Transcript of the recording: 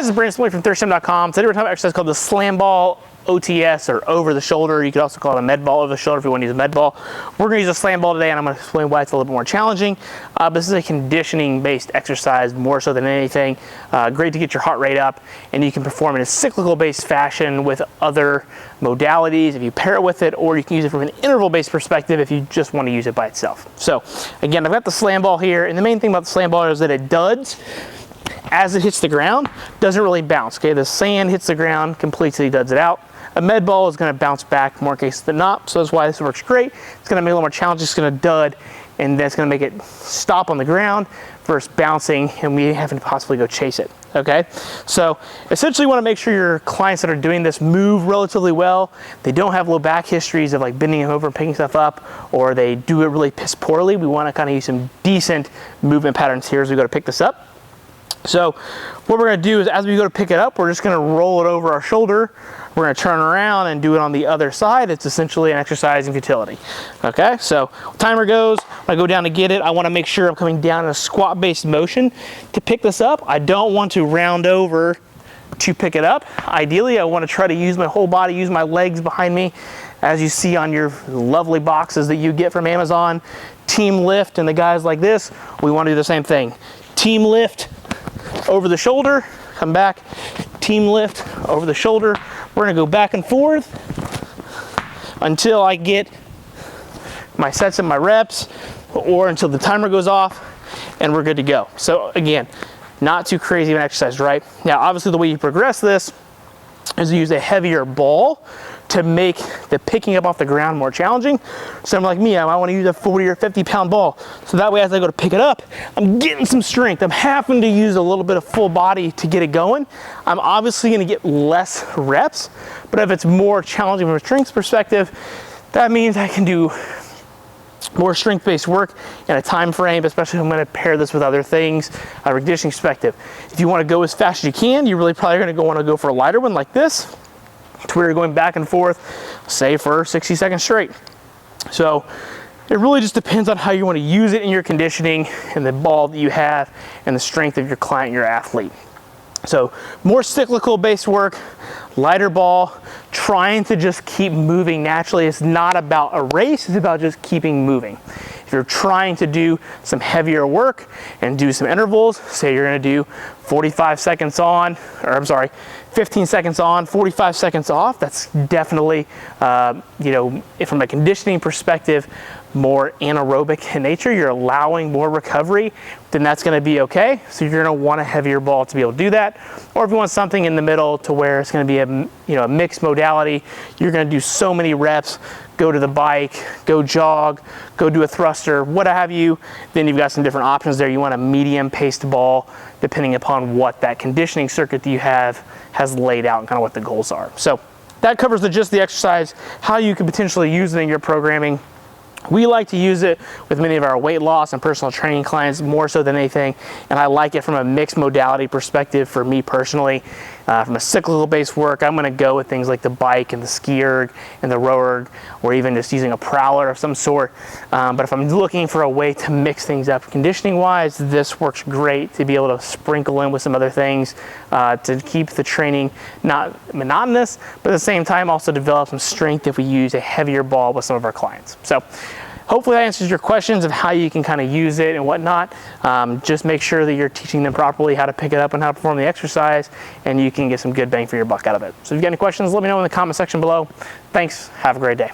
This is Brandon from ThirstGym.com. Today we're talking about an exercise called the slam ball OTS, or over the shoulder. You could also call it a med ball over the shoulder if you want to use a med ball. We're going to use a slam ball today, and I'm going to explain why it's a little bit more challenging. This is a conditioning-based exercise more so than anything. Great to get your heart rate up, and you can perform in a cyclical-based fashion with other modalities if you pair it with it, or you can use it from an interval-based perspective if you just want to use it by itself. So again, I've got the slam ball here, and the main thing about the slam ball is that it duds as it hits the ground, doesn't really bounce. Okay, the sand hits the ground, completely duds it out. A med ball is going to bounce back more cases than not, so that's why this works great. It's going to make it a little more challenging. It's going to dud, and that's going to make it stop on the ground versus bouncing and we having to possibly go chase it. Okay, so essentially you want to make sure your clients that are doing this move relatively well. They don't have low back histories of like bending over and picking stuff up, or they do it really piss poorly. We want to kind of use some decent movement patterns here as we go to pick this up. So what we're going to do is, as we go to pick it up, we're just going to roll it over our shoulder. We're going to turn around and do it on the other side. It's essentially an exercise in futility. Okay, so timer goes. When I go down to get it, I want to make sure I'm coming down in a squat-based motion to pick this up. I don't want to round over to pick it up. Ideally, I want to try to use my whole body, use my legs behind me, as you see on your lovely boxes that you get from Amazon. Team lift, and the guys like this, we want to do the same thing. Team lift over the shoulder, come back, team lift over the shoulder. We're gonna go back and forth until I get my sets and my reps, or until the timer goes off and we're good to go. So again, not too crazy of an exercise, right? Now, obviously the way you progress this is to use a heavier ball to make the picking up off the ground more challenging. Someone like me, I might want to use a 40 or 50 pound ball. So that way, as I go to pick it up, I'm getting some strength. I'm having to use a little bit of full body to get it going. I'm obviously going to get less reps, but if it's more challenging from a strength perspective, that means I can do more strength-based work in a time frame, especially if I'm going to pair this with other things, a conditioning perspective. If you want to go as fast as you can, you're really probably going to want to go for a lighter one like this, to where you're going back and forth, say for 60 seconds straight. So it really just depends on how you want to use it in your conditioning and the ball that you have and the strength of your client, your athlete. So more cyclical based work, lighter ball, trying to just keep moving naturally. It's not about a race, it's about just keeping moving. If you're trying to do some heavier work and do some intervals, say you're going to do 45 seconds on, or I'm sorry, 15 seconds on, 45 seconds off, that's definitely, from a conditioning perspective, more anaerobic in nature. You're allowing more recovery, then that's going to be okay. So you're going to want a heavier ball to be able to do that. Or if you want something in the middle to where it's going to be a mixed modality, you're going to do so many reps, go to the bike, go jog, go do a thruster, what have you. Then you've got some different options there. You want a medium paced ball depending upon what that conditioning circuit that you have has laid out and kind of what the goals are. So that covers the gist of the exercise, how you could potentially use it in your programming. We like to use it with many of our weight loss and personal training clients more so than anything, and I like it from a mixed modality perspective for me personally. From a cyclical based work, I'm going to go with things like the bike and the ski erg and the row erg, or even just using a prowler of some sort. But if I'm looking for a way to mix things up conditioning wise, this works great to be able to sprinkle in with some other things to keep the training not monotonous, but at the same time also develop some strength if we use a heavier ball with some of our clients. So hopefully that answers your questions of how you can kind of use it and whatnot. Just make sure that you're teaching them properly how to pick it up and how to perform the exercise, and you can get some good bang for your buck out of it. So if you've got any questions, let me know in the comment section below. Thanks. Have a great day.